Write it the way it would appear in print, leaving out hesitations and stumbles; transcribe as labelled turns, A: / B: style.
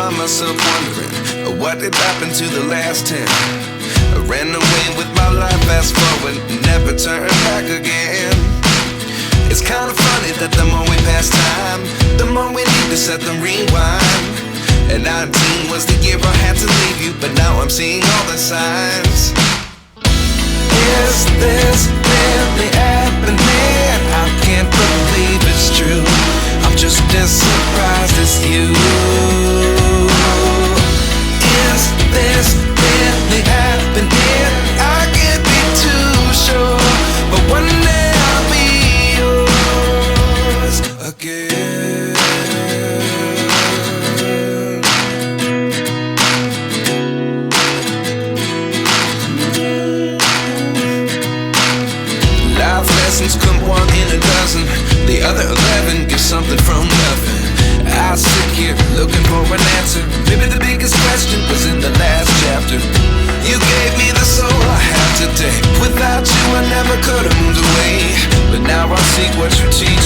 A: find myself wondering what did happen to the last 10. I ran away with my life, fast forward, never turn back again. It's kind of funny that the more we pass time, the more we need to set them rewind. And 19 was the year I had to leave you, but now I'm seeing all the signs. Is this really happening? I can't believe it's true. I'm just as surprised as you. Is this really happening? I can't be too sure, but one day I'll be yours again. Life lessons come one in a dozen. The other 11 give something from nothing. I sit here looking for an answer. Maybe the biggest question was in the last chapter. You gave me the soul I have today. Without you I never could have moved away, but now I seek what you teach.